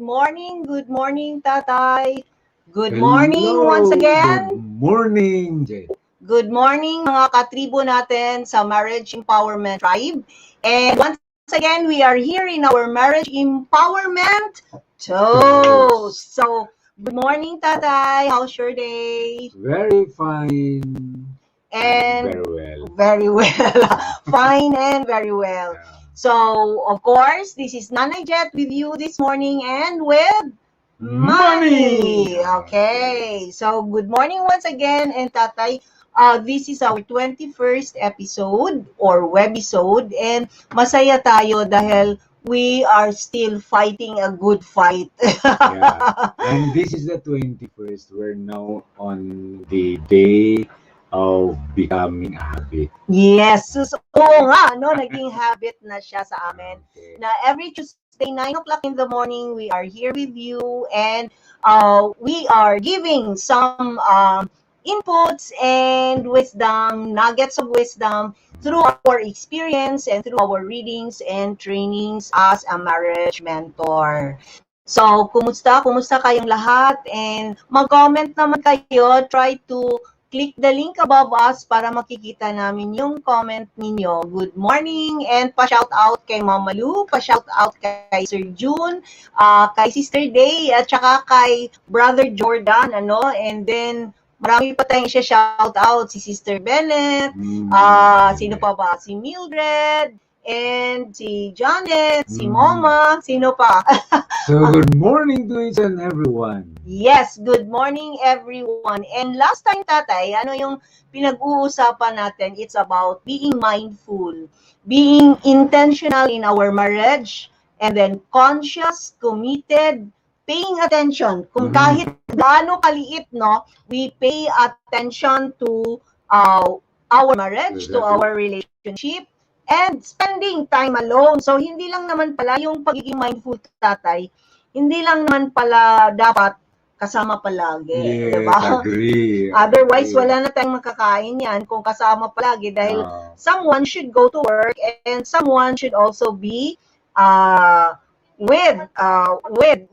good morning, Tatay. Good morning once again. Good morning, Jay. Good morning mga katribo natin sa Marriage Empowerment Tribe. And once again, we are here in our Marriage Empowerment Toast. So, good morning, Tatay. How's your day? Very fine. And very well. Very well. Fine and very well. Yeah. So, of course, this is Nanay Jet with you this morning and with Money. Okay. So, good morning once again. And Tatay, this is our 21st episode or webisode. And masaya tayo dahil we are still fighting a good fight. Yeah. And this is the 21st. We're now on the day of becoming a habit. Yes. So, oo nga, no? Naging habit na siya sa amin. Okay. Na every Tuesday, 9 o'clock in the morning, we are here with you and we are giving some inputs and wisdom, nuggets of wisdom through our experience and through our readings and trainings as a marriage mentor. So, kumusta? Kumusta kayong lahat? And mag-comment naman kayo. Try to click the link above us para makikita namin yung comment ninyo. Good morning and pa-shout out kay Mama Lu, pa-shout out kay Sir June, kay Sister Day, at saka kay Brother Jordan, ano? And then, marami pa tayong shout out, si Sister Bennett, sino pa ba? Si Mildred, and si Janet, si Mama, sino pa? So, good morning to each and everyone. Yes, good morning everyone. And last time, Tatay, ano yung pinag-uusapan natin? It's about being mindful, being intentional in our marriage, and then conscious, committed, paying attention. Kung kahit gaano kaliit, no, we pay attention to our marriage, to our relationship, and spending time alone. So, hindi lang naman pala yung pagiging mindful, Tatay, hindi lang naman pala dapat kasama palagi. Yes, Diba? agree. Otherwise, wala na tayong makakain yan kung kasama palagi dahil someone should go to work and someone should also be with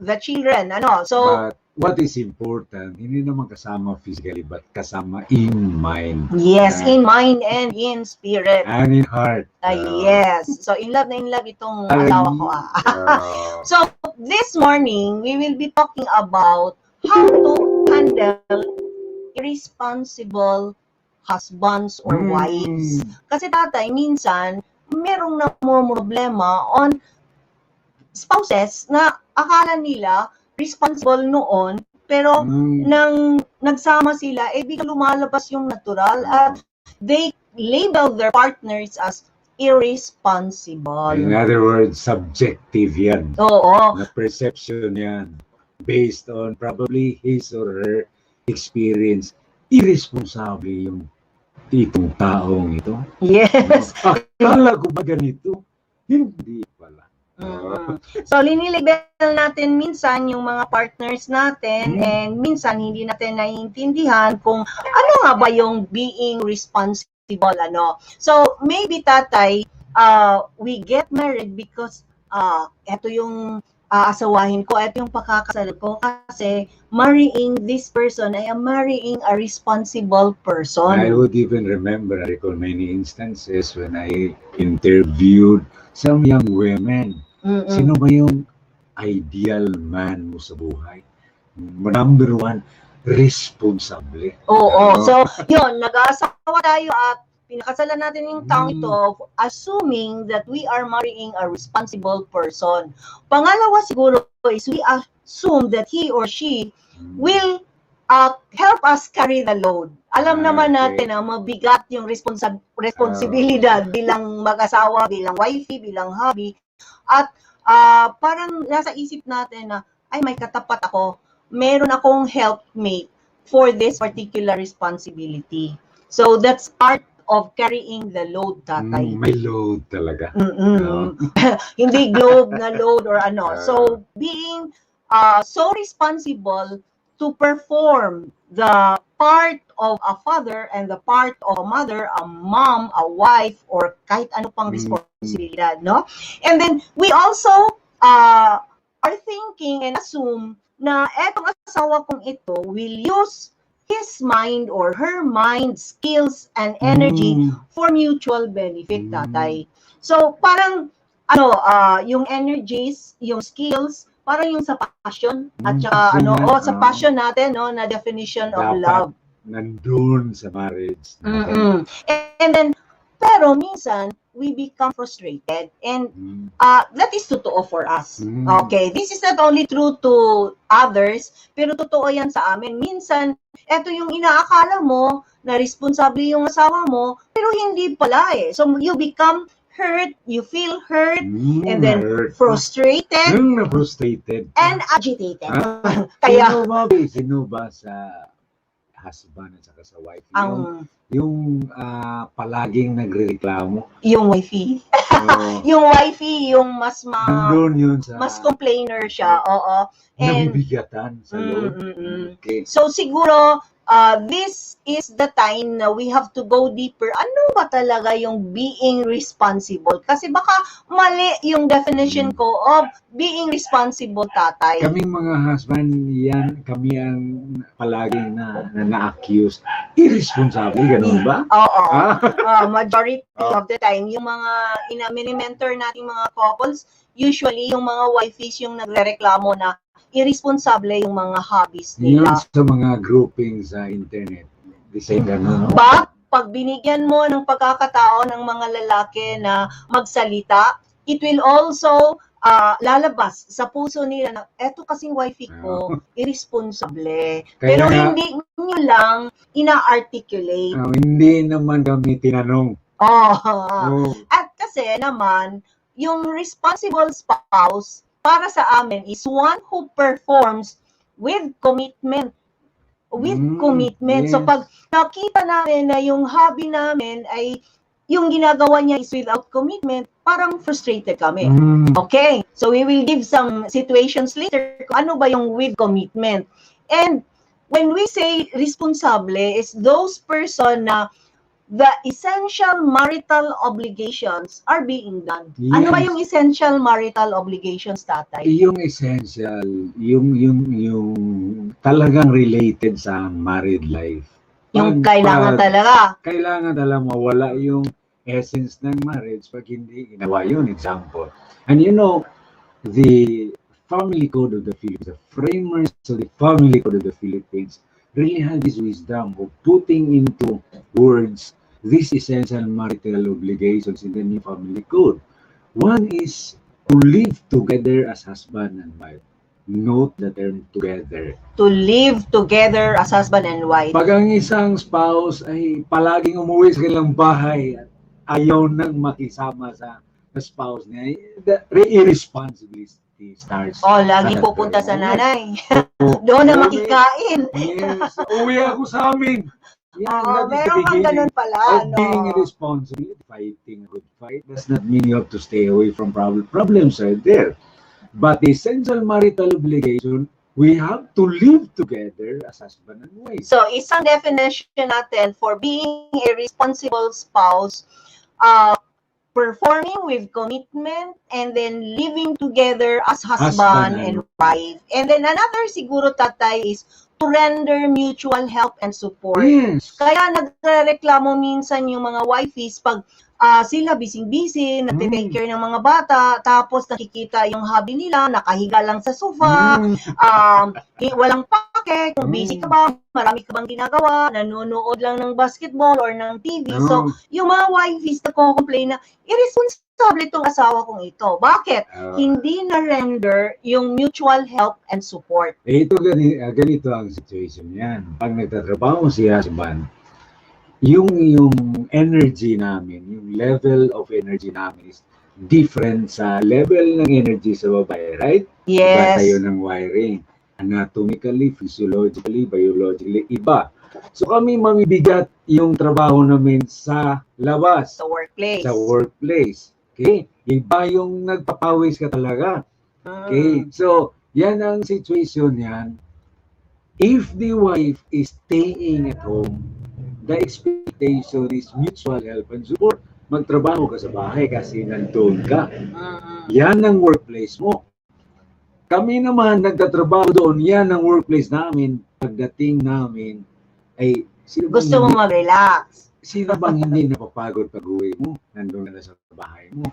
the children. Ano? So, But what is important, hindi naman kasama physically, but kasama in mind. yes, in mind and in spirit. And in heart. Yes. So, in love na in love itong asawa ko. So, this morning, we will be talking about how to handle irresponsible husbands or wives. Kasi Tatay, minsan, merong problema on spouses na akala nila responsible noon, pero nang nagsama sila, biglang lumalabas yung natural at they label their partners as irresponsible. In other words, subjective yan. Oo. Na perception yan. Based on probably his or her experience. Irresponsible yung itong taong ito. Yes. Akala ko ba ganito? Hindi pala. So, linilabel natin minsan yung mga partners natin and minsan hindi natin naiintindihan kung ano nga ba yung being responsible, ano. So, maybe, Tatay, we get married because eto yung aasawahin ko, eto yung pakakasal ko kasi marrying this person, I am marrying a responsible person. I would even remember, I recall many instances when I interviewed some young women. Sino ba yung ideal man mo sa buhay? Number one, responsable. Oo. So, yun, nag-aasawa tayo at pinakasalan natin yung taong ito assuming that we are marrying a responsible person. Pangalawa siguro is we assume that he or she will help us carry the load. Alam naman natin na mabigat yung responsibilidad bilang mag-asawa, bilang wifey, bilang hubby. At parang nasa isip natin na, ay may katapat ako, meron akong helpmate for this particular responsibility. So that's part of carrying the load, Tatay. May load talaga. Hindi globe na load or ano. So being so responsible to perform the part of a father and the part of a mother, a mom, a wife, or kahit ano pang responsibilidad, no? And then we also are thinking and assume na etong asawa kong ito will use his mind or her mind, skills, and energy for mutual benefit, tatay. So, parang, yung energies, yung skills, parang yung sa passion, at saka, sa passion natin, no, na definition of love. Nandun sa marriage natin. And then, pero minsan, we become frustrated. And that is totoo for us. Okay, this is not only true to others, pero totoo yan sa amin. Minsan, eto yung inaakala mo na responsable yung asawa mo, pero hindi pala eh. So, you become hurt, you feel hurt, and then frustrated, and agitated. Kaya, sino ba sa husband at saka sa wife yung palaging nagrereklamo? Yung wifey. Yung wifey, yung mas mas complainer siya. Oo. And nabibigatan sa loob. Okay. So siguro this is the time na we have to go deeper. Ano ba talaga yung being responsible? Kasi baka mali yung definition ko of being responsible, tatay. Kaming mga husband, kami ang palaging na-accuse. Irresponsible, ganun ba? Oo. Majority of the time, yung mga mini-mentor nating mga couples, usually yung mga wifeys yung nagrereklamo na irresponsible yung mga hobbies nila. Yun sa mga grouping sa internet. The same ganun. But, pag binigyan mo ng pagkakataon ng mga lalaki na magsalita, it will also lalabas sa puso nila na eto kasing wifey ko, irresponsible. Pero hindi nyo lang ina-articulate. Hindi naman kami tinanong. At kasi naman, yung responsible spouse, para sa amin, is one who performs with commitment. Yes. So pag nakita namin na yung hobby namin ay yung ginagawa niya is without commitment, parang frustrated kami. Okay? So we will give some situations later kung ano ba yung with commitment. And when we say responsable, is those person na the essential marital obligations are being done. Yes. Ano ba yung essential marital obligations, tatay? Yung essential, yung talagang related sa married life. Yung kailangan talaga. Kailangan talaga mawala yung essence ng marriage pag hindi ginawa yun, example. And you know, the family code of the Philippines, the framers of the family code of the Philippines really have this wisdom of putting into words these essential marital obligations in the new family code. One is to live together as husband and wife. Note the term together. To live together as husband and wife. Pag ang isang spouse ay palaging umuwi sa kanilang bahay at ayaw nang makisama sa spouse niya, the irresponsibility starts. Lagi pupunta sa nanay. Doon na makikain. Yes. Uwi ako sa amin. Meron kang ganun pala. Being irresponsible, fighting a good fight, does not mean you have to stay away from problems are there. But the essential marital obligation, we have to live together as husband and wife. So, isang definition natin for being a responsible spouse, performing with commitment and then living together as husband and wife. And then another siguro, tatay, is to render mutual help and support. Yes. Kaya nagrereklamo minsan yung mga wifeys pag sila busy-busy, nagte-take care ng mga bata, tapos nakikita yung hobby nila, nakahiga lang sa sofa, walang pake, kung busy ka ba, marami ka bang ginagawa, nanonood lang ng basketball or ng TV. So, yung mga wifeys nagko-complain na, irresponsible itong asawa kong ito. Bakit? Hindi na-render yung mutual help and support. Ito, ganito ang situation yan. Pag nagtatrabaho si husband, yung energy namin, yung level of energy namin is different sa level ng energy sa babae, right? Yes. Iba tayo ng wiring. Anatomically, physiologically, biologically, iba. So kami mamibigat yung trabaho namin sa labas. Sa workplace. Sa workplace. Okay? Iba yung nagpapawis ka talaga. Okay? So, yan ang situation yan. If the wife is staying at home, the expectation is mutual help and support. Magtrabaho ka sa bahay kasi nandun ka. Yan ang workplace mo. kami naman nagtatrabaho doon, yan ang workplace namin. Pagdating namin, ay Gusto mo mag-relax. sino bang hindi napapagod pag-uwi mo? Nandun na sa bahay mo.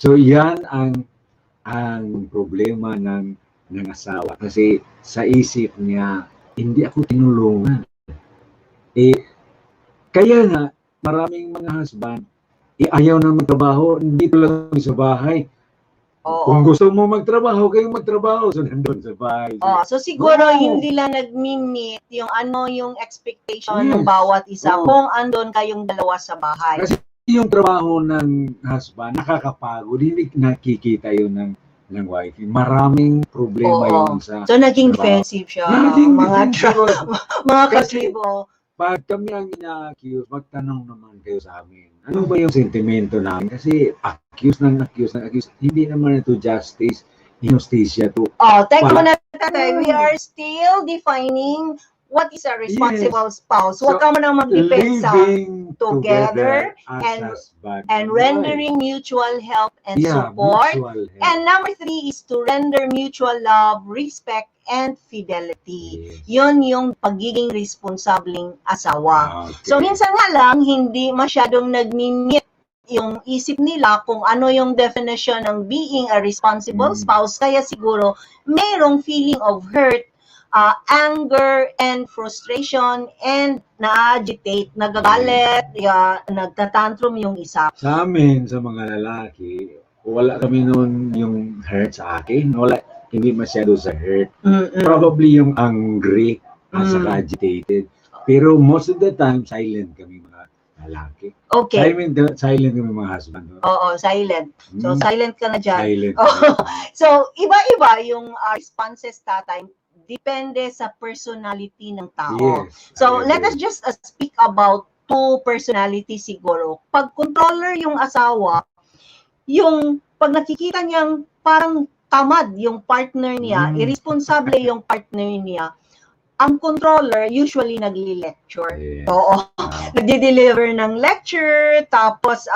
So yan ang problema ng asawa. Kasi sa isip niya, hindi ako tinulungan. Kaya nga, maraming mga husband, ayaw na magtrabaho, hindi lang sa bahay. Oo. Kung gusto mo magtrabaho, kayo magtrabaho. So, nandun sa bahay. So siguro hindi lang nag-meet yung expectation ng Yes. bawat isa Oo. kung andon kayong dalawa sa bahay. Kasi yung trabaho ng husband, nakakapagod. Hindi nakikita yun ng wife. Maraming problema Oo. yun sa So naging trabaho. defensive siya. Naging mga defensive. mga Kasi- katribo. Pag kami ang ina-accuse, magtanong naman kayo sa amin. Ano ba yung sentimento namin? Kasi accuse. Hindi naman ito justice, injusticia to. Teka muna, tatay. We are still defining what is a responsible spouse. Huwag ka mo nang mag-depend sa Living together as and- husband and wife. rendering mutual help and Yeah, support. mutual help. And number 3 is to render mutual love, respect, and fidelity. Yes. Yun yung pagiging responsableng asawa. Okay. So minsan nga lang, hindi masyadong nag-meet yung isip nila kung ano yung definition ng being a responsible spouse. Kaya siguro, mayroong feeling of hurt, anger, and frustration, and na-agitate, nagagalit, nagtatantrum yung isa. Sa amin, sa mga lalaki, wala kami noon yung hurt sa akin. Hindi masyado sa hurt. Probably yung angry at saka agitated. Pero most of the time, silent kami mga lalaki. Okay. Silent kami mga husband. No? Oo, silent. So, silent ka na dyan. Silent. So, iba-iba yung responses, tatay. Depende sa personality ng tao. Yes. So, let us just speak about two personalities siguro. Pag controller yung asawa, yung pag nakikita niyang parang tamad yung partner niya, irresponsible yung partner niya, ang controller usually nagli-lecture. Yes. Oo. Nagdi-deliver ng lecture, tapos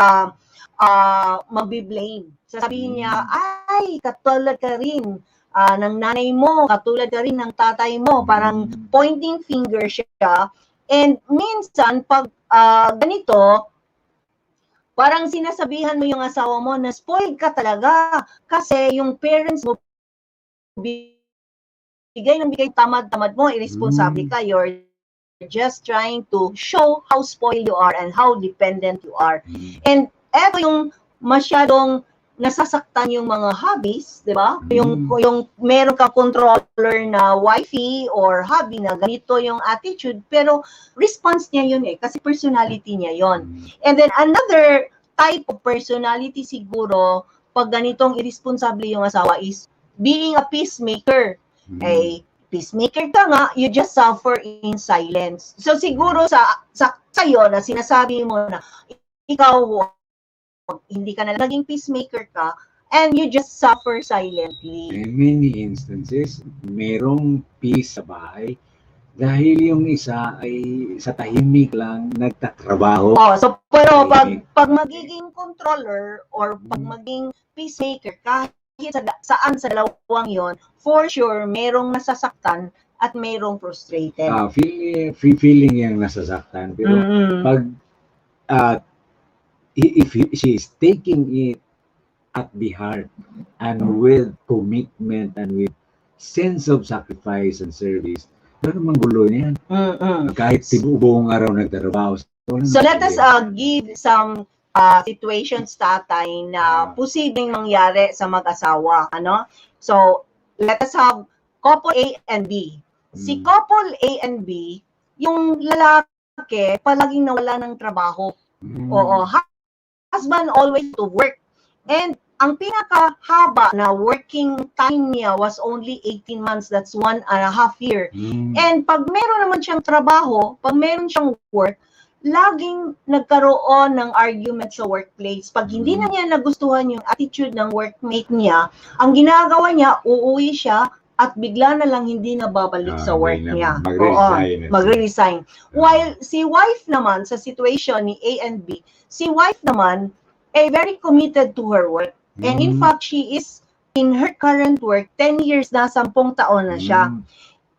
magbi-blame. Sasabihin niya, ay, katulad ka rin ng nanay mo, katulad ka rin ng tatay mo, parang pointing finger siya. And minsan, pag ganito, parang sinasabihan mo yung asawa mo na spoiled ka talaga kasi yung parents mo bigay tamad-tamad mo, irresponsible ka, you're just trying to show how spoiled you are and how dependent you are. And eto yung masyadong nasasaktan yung mga hobbies, di ba? Yung meron kang controller na wifey or hobby na ganito yung attitude, pero response niya yun kasi personality niya yun. And then another type of personality siguro, pag ganitong irresponsible yung asawa is being a peacemaker. Peacemaker ka nga, you just suffer in silence. So siguro sa'yo na sinasabi mo na ikaw hindi ka na naging peacemaker ka, and you just suffer silently. In many instances, merong peace sa bahay dahil yung isa ay sa tahimik lang nagtatrabaho. So pero pag magiging controller or pag maging peacemaker, kahit saan sa dalawang yon, for sure merong nasasaktan at merong frustrated. Feeling yung nasasaktan, pero pag if she is taking it at the heart and with commitment and with sense of sacrifice and service, ano manggulo niyan? Kahit buong araw nagtrabaho. So let us give some situations, tatay, na posibleng mangyari sa mag-asawa. So let us have couple A and B. Si couple A and B, yung lalaki palaging nawala ng trabaho. Husband always to work. And ang pinakahaba na working time niya was only 18 months. That's 1.5 years. And pag meron naman siyang trabaho, pag meron siyang work, laging nagkaroon ng argument sa workplace. Pag hindi na niya nagustuhan yung attitude ng workmate niya, ang ginagawa niya, uuwi siya at bigla na lang hindi na babalik sa work niya. Magre-resign. While si wife naman, sa situation ni A and B, si wife naman, very committed to her work. And in fact, she is in her current work, 10 years na, 10 taon na siya.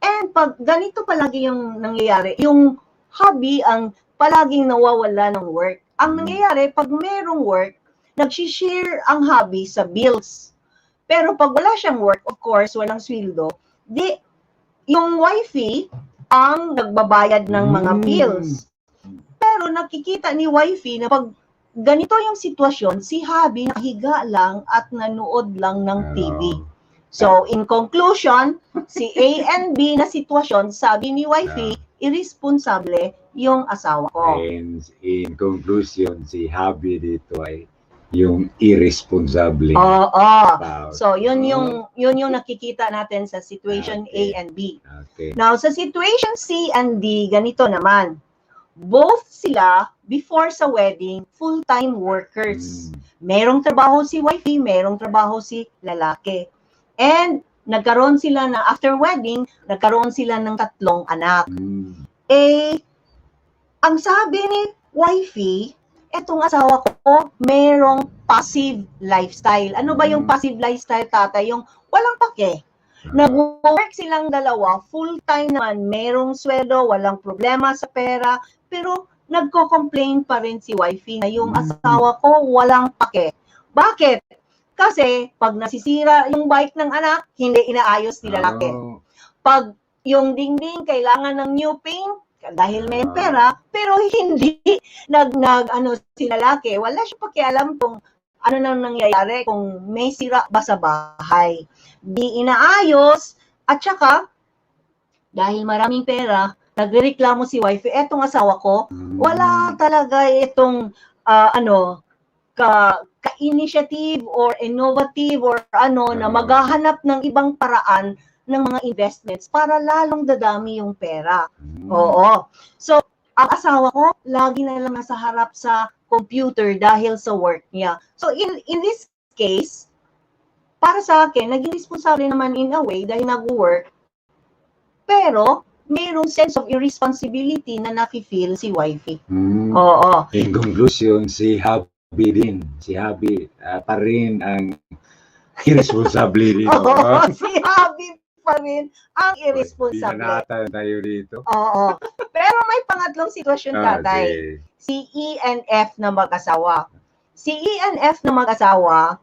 And pag ganito palagi yung nangyayari, yung hobby ang palaging nawawala ng work. Ang nangyayari, pag merong work, nag-share ang hobby sa bills. Pero pag wala siyang work, of course, walang sweldo, di, yung wifey ang nagbabayad ng mga bills. Pero nakikita ni wifey na pag ganito yung sitwasyon, si hubby nakahiga lang at nanood lang ng TV. So, in conclusion, si A and B na sitwasyon, sabi ni wifey, irresponsible yung asawa ko. And in conclusion, si hubby dito ay yung irresponsible. So, yun yung nakikita natin sa situation A and B. Now, sa situation C and D, ganito naman. Both sila, before sa wedding, full-time workers. Merong trabaho si wifey, merong trabaho si lalaki. And nagkaroon sila na, after wedding, nagkaroon sila ng 3 anak. Ang sabi ni wifey, etong asawa ko, merong passive lifestyle. Ano ba yung passive lifestyle, tatay? Yung walang pake. Nag-work silang dalawa, full-time naman, merong sweldo, walang problema sa pera, pero nagko-complain pa rin si wifey na yung asawa ko walang pake. Bakit? Kasi pag nasisira yung bike ng anak, hindi inaayos ni lalaki. Pag yung dingding kailangan ng new paint, dahil may pera, pero hindi si lalaki, wala siya pakialam kung ano nang nangyayari, kung may sira ba sa bahay. Di inaayos, at saka, dahil maraming pera, nagrereklamo si wife, etong asawa ko, wala talaga itong, ka-initiative or innovative or na maghahanap ng ibang paraan ng mga investments para lalong dadami yung pera. So, ang asawa ko, lagi na lang nasa harap sa computer dahil sa work niya. So, in this case, para sa akin, naging responsable naman in a way dahil nag-work, pero mayroong sense of irresponsibility na nafe-feel si wifey. In conclusion, si hubby din. Si hubby pa rin ang irresponsible dito. Si hubby pa rin ang irresponsible. Binanatan tayo dito. Pero may pangatlong sitwasyon, tatay. Si E and F na mag-asawa. Si E and F na mag-asawa,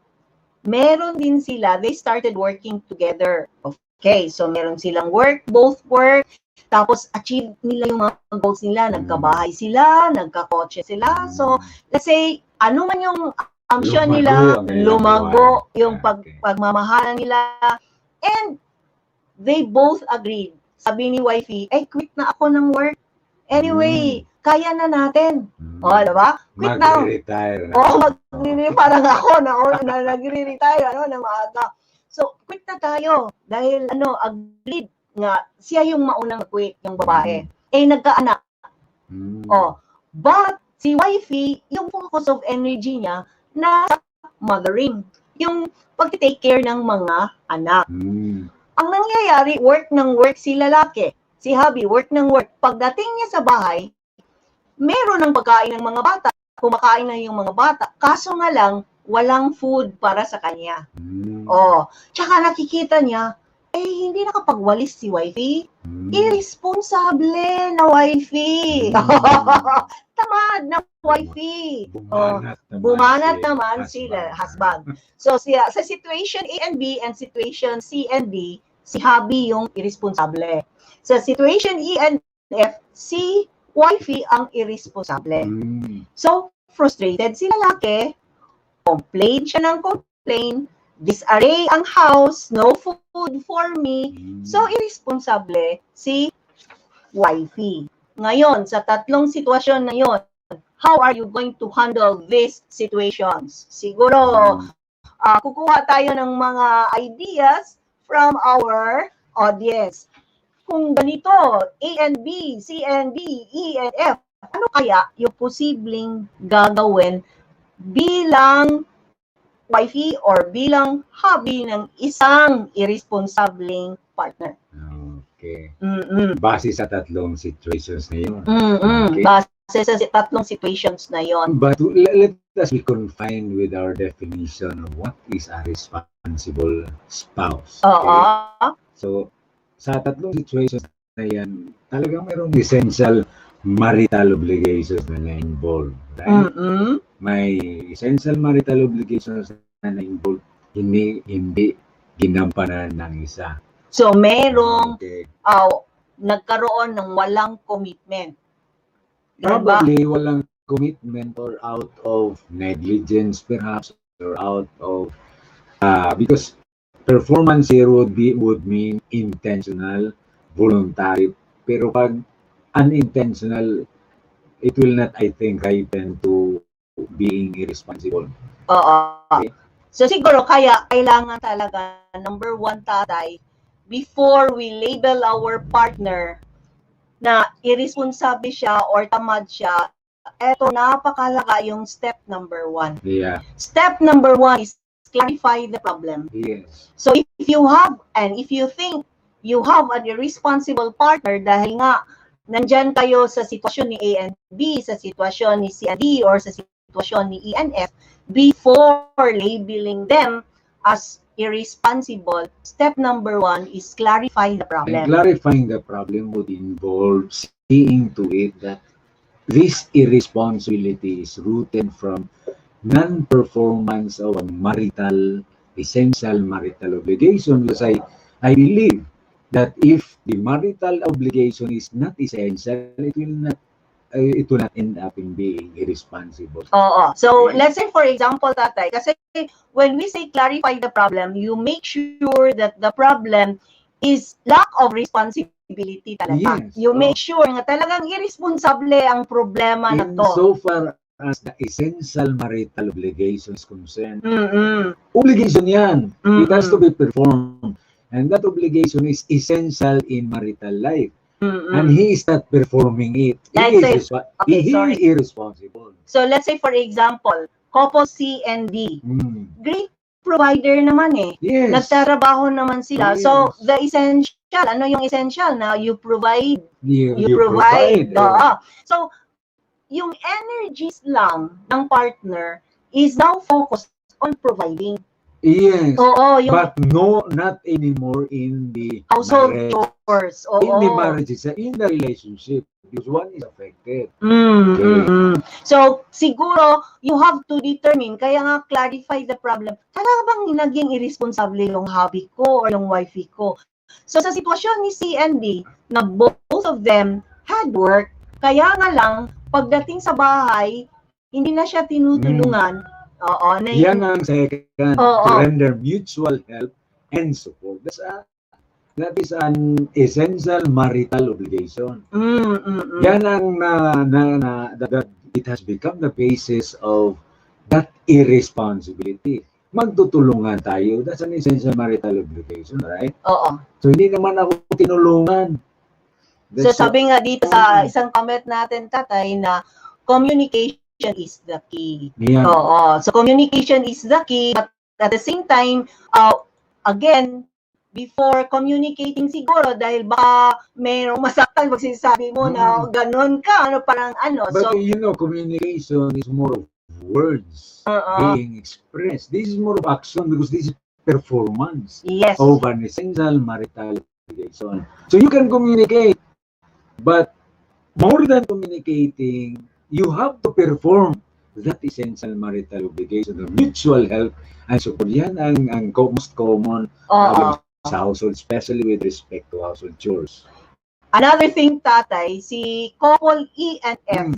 meron din sila, they started working together. Okay, so meron silang work, both work, tapos achieve nila yung mga goals nila, nagkabahay sila, nagkakotse sila. So, let's say, ano man yung ambisyon nila, lumago yung pagmamahalan nila, and they both agreed. Sabi ni wifey, quit na ako ng work. Anyway, kaya na natin. Diba? Quit na. Mag-retire na. Mag-retire. Parang ako na nag-retire ng maaga. So, quit na tayo. Dahil, agreed nga, siya yung maunang quit, yung babae. Nagkaanak. But, si wifey, yung focus of energy niya, nasa mothering. Yung pag-take care ng mga anak. Ang nangyayari, work ng work si lalaki. Si hubby, work ng work. Pagdating niya sa bahay, meron ng pagkain ng mga bata. Kumakain na yung mga bata. Kaso nga lang, walang food para sa kanya. Tsaka nakikita niya, hindi nakapagwalis si wifey. Irresponsible na wifey. Tamad na wifey. Bumanat naman si husband. So, sa situation A and B and situation C and D, si hubby yung irresponsible. Sa situation E and F, si wifey ang irresponsible. So, frustrated si lalaki, complain siya ng complain, disarray ang house, no food for me. So, irresponsible si wifey. Ngayon, sa tatlong sitwasyon na yon, how are you going to handle these situations? Siguro, kukuha tayo ng mga ideas from our audience. Kung ganito, A and B, C and D, E and F, ano kaya yung posibleng gagawin bilang wifey or bilang hubby ng isang irresponsibleng partner? Okay. Base sa tatlong situations na yun. Base sa tatlong situations na yon. But let us be confined with our definition of what is a responsible spouse. Oo. So, sa tatlong situations na yan, talagang mayroong essential marital obligations na involved. Right? May essential marital obligations na involved, hindi ginampanan ng isa. So, merong nagkaroon ng walang commitment. Probably walang commitment or out of negligence perhaps, or out of because performance here would mean intentional, voluntary, pero pag unintentional, it will not, I think, ripen to being irresponsible. Oo. Okay. So siguro kaya kailangan talaga, number one, tatay, before we label our partner na irresponsible siya or tamad siya, eto, napakalaga yung step number one. Yeah. Step number one is clarify the problem. Yes. So if you have, and if you think you have an irresponsible partner dahil nga nandyan kayo sa sitwasyon ni A and B, sa sitwasyon ni C and D, or sa sitwasyon ni E and F, before labeling them as irresponsible, step number one is clarify the problem. And clarifying the problem would involve seeing to it that this irresponsibility is rooted from non-performance of a essential marital obligation. Because I believe that if the marital obligation is not essential, it will not end up in being irresponsible. Oo. So, let's say for example, tatay, kasi when we say clarify the problem, you make sure that the problem is lack of responsibility talaga. Yes. You make sure nga talagang irresponsible ang problema na to. So far as the essential marital obligation is concerned, obligation yan. It has to be performed. And that obligation is essential in marital life. And he is not performing it. He is irresponsible. So let's say for example, couple C and D. Great provider naman eh. Yes. Nagtatrabaho naman sila. Yes. So the essential, ano yung essential na you provide? You provide. So yung energies lang ng partner is now focused on providing. Yes. Oo, yung but not anymore in the household marriage. Chores. Oo. In the marriage, in the relationship, because one is affected. So, siguro, you have to determine, kaya nga clarify the problem. Talaga bang naging irresponsible yung hubby ko or yung wifey ko? So, sa sitwasyon ni C and D, na both of them had work, kaya nga lang, pagdating sa bahay, hindi na siya tinutulungan. Oo. Yan ang second, to render mutual help and support. That is an essential marital obligation. Yan ang that it has become the basis of that irresponsibility. Magtutulungan tayo. That's an essential marital obligation, right? Oo. So, hindi naman ako tinulungan. So, sabi nga dito sa isang comment natin, tatay, na communication is the key. Yeah. Oo. So, communication is the key, but at the same time, again, before communicating siguro, dahil baka mayroong masaktan pag sinasabi mo na ganun ka, parang ano. But communication is more of words being expressed. This is more of action because this is performance of an essential marital obligation. So you can communicate, but more than communicating, you have to perform that essential marital obligation of mutual help and support. Yan ang most common sa household, especially with respect to household chores. Another thing, tatay, si couple E and F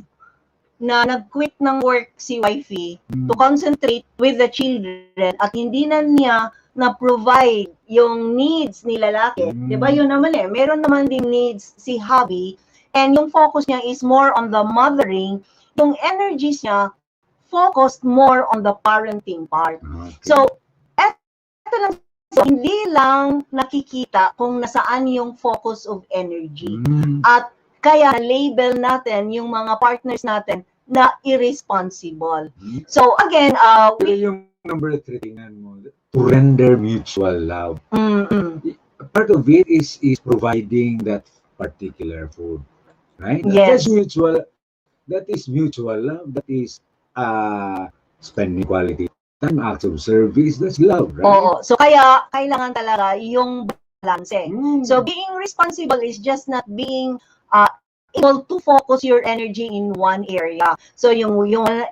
na nag-quit ng work si wifey to concentrate with the children at hindi na niya na-provide yung needs ni lalaki. Diba yun naman eh. Meron naman din needs si hubby and yung focus niya is more on the mothering. Yung energies niya focused more on the parenting part. So, eto lang, so, hindi lang nakikita kung nasaan yung focus of energy. At kaya label natin yung mga partners natin na irresponsible. So again, yung number 3 tingnan mo, to render mutual love. Part of it is providing that particular food, right? Yes. That's mutual. That is mutual love. That is spending quality time, acts of service. That's love, right? Oo. So, kaya kailangan talaga yung balance. Mm. So, being responsible is just not being able to focus your energy in one area. So, yung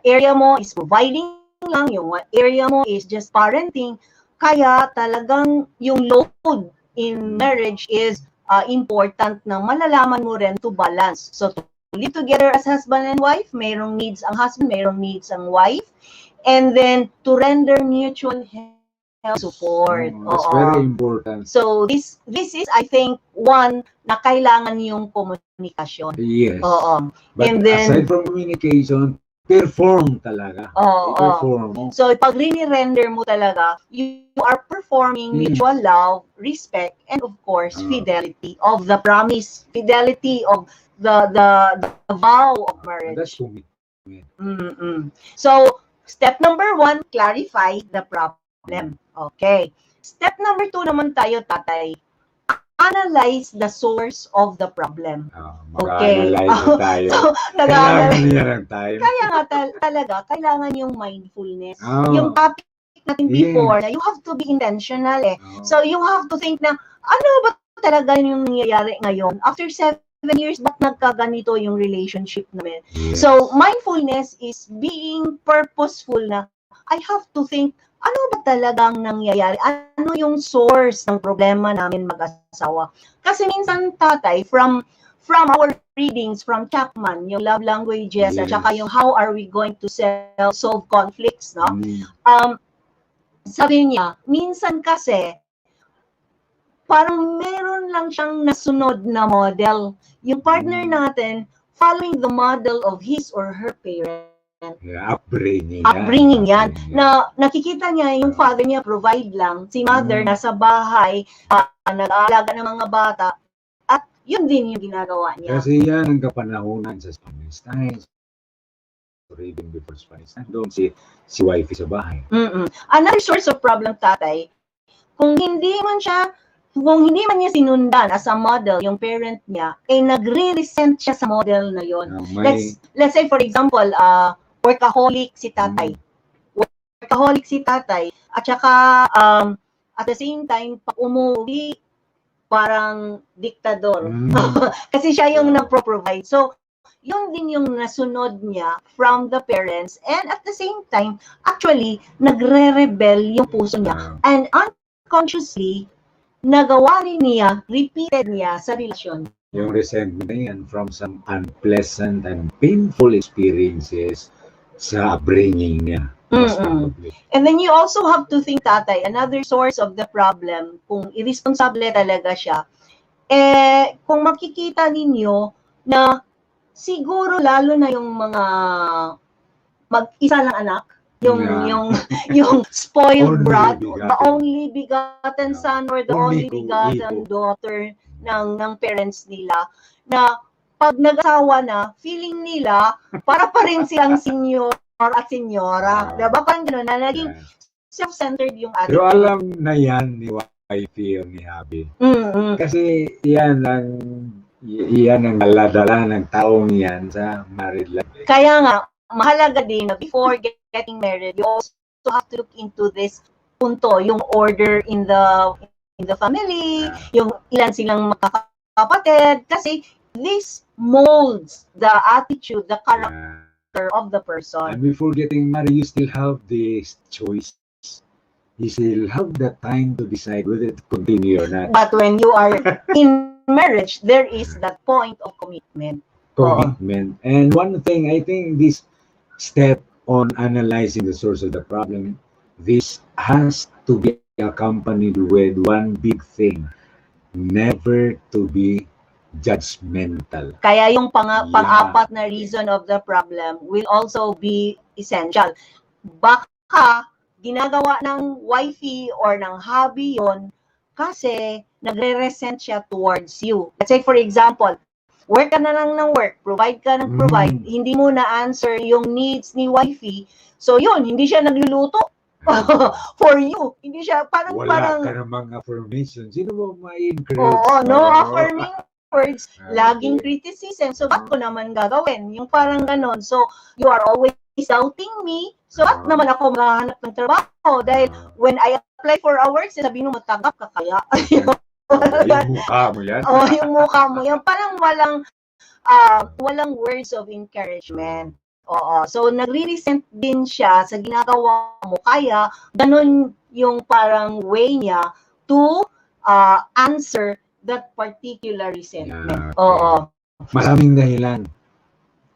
area mo is providing lang, yung area mo is just parenting. Kaya talagang yung load in marriage is important na malalaman mo rin to balance. So, to live together as husband and wife, mayroong needs ang husband, mayroong needs ang wife, and then to render mutual help support. That's very important. So this is I think one na kailangan yung komunikasyon. Yes. Oo. But And then, aside from communication, perform talaga. Perform. So pag rini-render mo talaga, you are performing mutual love, respect, and of course fidelity of the promise, fidelity of the vow of marriage. That's commitment. So step number 1, clarify the problem. Okay. Step number 2 naman tayo, tatay. Analyze the source of the problem. Okay. Mag-analyze tayo. So, nag-analyze tayo. Kaya nga talaga, kailangan yung mindfulness. Yung topic natin before, na you have to be intentional So, you have to think na, ano ba talaga yung nangyayari ngayon? After 7 years, ba't nagkaganito yung relationship namin? Yes. So, mindfulness is being purposeful na, I have to think, ano ba talagang nangyayari? Ano yung source ng problema namin mag-asawa? Kasi minsan, tatay, from our readings from Chapman, yung love languages, at saka yung how are we going to solve conflicts, no? Sabi niya, minsan kasi, parang meron lang siyang nasunod na model. Yung partner natin, following the model of his or her parents. Upbringing yan. Na nakikita niya yung father niya provide lang, si mother nasa bahay, nag-aalaga ng mga bata, at yun din yung ginagawa niya. Kasi yan ang kapanahunan sa Spanish times. Or even before Spanish times, doon si wifey sa bahay. Another source of problem, tatay, kung hindi man niya sinundan as a model yung parent niya, nagre-resent siya sa model na yon. Let's say for example, workaholic si tatay. At saka at the same time, pag umuwi, parang diktador. Kasi siya yung nagpro-provide. So, yun din yung nasunod niya from the parents, and at the same time, actually, nagre-rebel yung puso niya. And unconsciously, nagawa rin niya, repeated niya sa relasyon. Yung resentment na yan from some unpleasant and painful experiences sa upbringing niya. And then you also have to think, tatay, another source of the problem, kung irresponsible talaga siya, kung makikita ninyo na siguro lalo na yung mga mag-isa lang anak, yung spoiled brat, the only begotten son or the only begotten daughter ng parents nila, na pag nag-asawa na, feeling nila para pa rin silang senior at senyora. Diba? Parang gano'n na naging self-centered yung attitude. Pero alam na yan ni wifey o ni hubby. Kasi yan ang naladala ng taong yan sa married life. Kaya nga, mahalaga din na before getting married, you also have to look into this punto, yung order in the family, yung ilan silang magkakapatid, kasi this molds the attitude, the character of the person. And before getting married, you still have this choice. You still have the time to decide whether to continue or not. But when you are in marriage, there is that point of commitment. And one thing, I think this step on analyzing the source of the problem, this has to be accompanied with one big thing: never to be judgmental. Kaya yung pang-apat na reason of the problem will also be essential. Baka ginagawa ng wifey or ng hubby yon kasi nagre-resent siya towards you. Let's say for example, work ka na lang ng work, provide ka ng provide, hindi mo na-answer yung needs ni wifey, so yun, hindi siya nagluluto for you. Hindi siya, parang ka namang affirmation. Sino mo ma-encourage? No affirming words, laging criticism. So, ba't ko naman gagawin? Yung parang ganon. So, you are always doubting me. So, ba't naman ako maghahanap ng trabaho? Dahil when I apply for a work, sabihin mo, matanggap ka kaya. Yung mukha mo yan. Yung mukha mo yan. Parang walang words of encouragement. Oo. So, nagre-resent din siya sa ginagawa mo. Kaya, ganun yung parang way niya to answer that particular resentment. Oo. Maraming dahilan.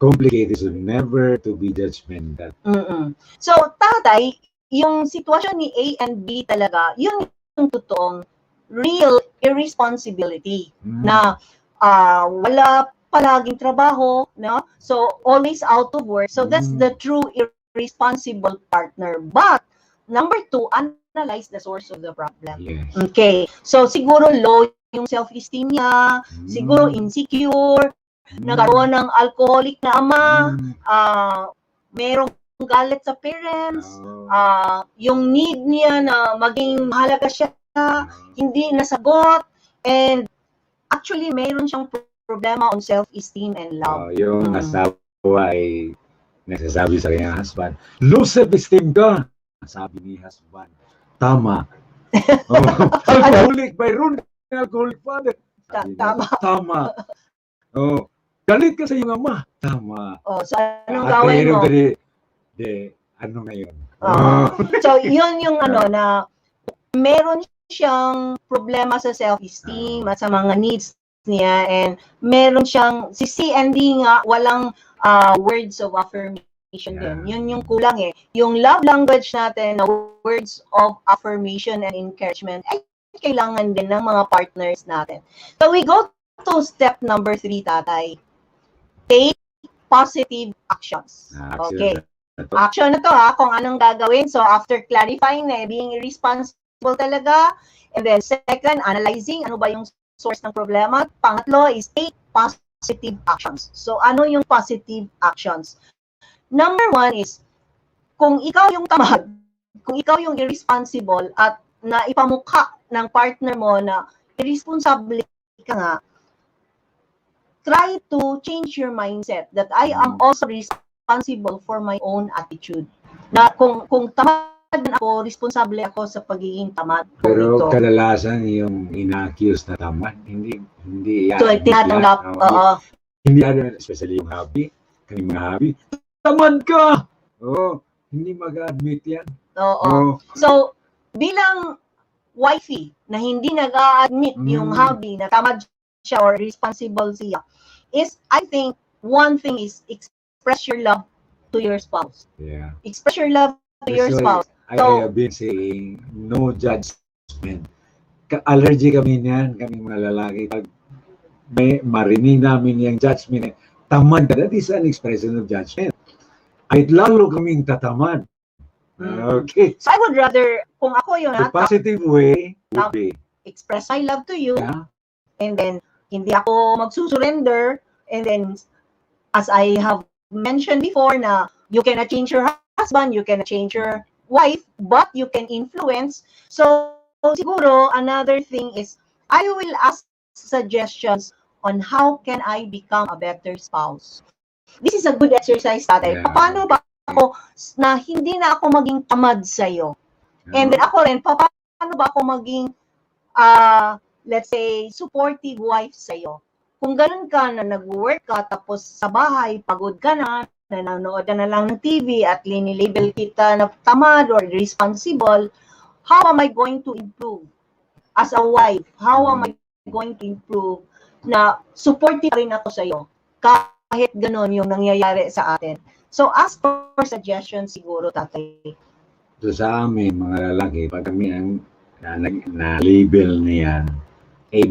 Complicated, so never to be judgmental. So, tatay, yung sitwasyon ni A and B talaga, yun yung totoong real irresponsibility na wala palaging trabaho, no? So, always out of work. So, that's the true irresponsible partner. But, number 2, analyze the source of the problem. Yes. Okay. So, siguro low yung self-esteem niya, siguro insecure, nagkaroon ng alcoholic na ama, merong galit sa parents, yung need niya na maging mahalaga siya, hindi nasagot, and actually, meron siyang problema on self-esteem and love. Yung asawa ay nagsasabi sa kanyang husband, low self-esteem ka. Sabi ni husband, tama. Alcoholic, mayroon ng alcoholic father. Tama. Galit ka sa iyong ama. Tama. So anong gawin mo? Ano ngayon? So yun yung na meron siyang problema sa self-esteem at sa mga needs niya, and meron siyang si C and D nga walang words of affirmation din. Yun yung kulang Yung love language natin na words of affirmation and encouragement ay kailangan din ng mga partners natin. So we go to step number 3, tatay. Take positive actions. Okay. Action na to kung anong gagawin. So after clarifying na being irresponsible talaga, and then second, analyzing ano ba yung source ng problema. Pangatlo is take positive actions. So, ano yung positive actions? Number 1 is, kung ikaw yung tamad, kung ikaw yung irresponsible at naipamukha ng partner mo na irresponsible ka nga, try to change your mindset that I am also responsible for my own attitude. Na kung tamad ako, responsable ako sa pagiging tamad. Pero kadalasan yung ina-accuse na tamad, hindi so, tinatanggap, hindi especially yung hobby, kaming mga hobby, tamad ka! Hindi mag-admit yan. So, bilang wifey na hindi nag-a-admit yung hobby na tamad siya or responsible siya, is, I think, one thing is express your love to your spouse. Yeah. Express your love to your spouse. I have been saying, no judgment. Allergy kami niyan, kaming mga lalaki. Pag may marinig namin yung judgment, tamad ka, that is an expression of judgment. Ay lalo kaming tatamad. Okay. So I would rather, kung ako yun, the positive way would be express my love to you, and then hindi ako magsusurrender, and then as I have mentioned before na you cannot change your husband, you cannot change your wife, but you can influence. So siguro another thing is I will ask suggestions on how can I become a better spouse. This is a good exercise, tatay. Paano ba ako na hindi na ako maging tamad sa'yo? And then ako rin, paano ba ako maging let's say supportive wife sa'yo? Kung ganun ka na nag-work ka tapos sa bahay pagod ka na, nanonood na lang ng TV at linilabel kita na tamad or irresponsible, how am I going to improve as a wife? How am I going to improve na supportive rin ako sa iyo kahit ganun yung nangyayari sa atin? So ask for suggestions siguro, tatay. So sa amin, mga lalaki, pag kami ang na-label niyan,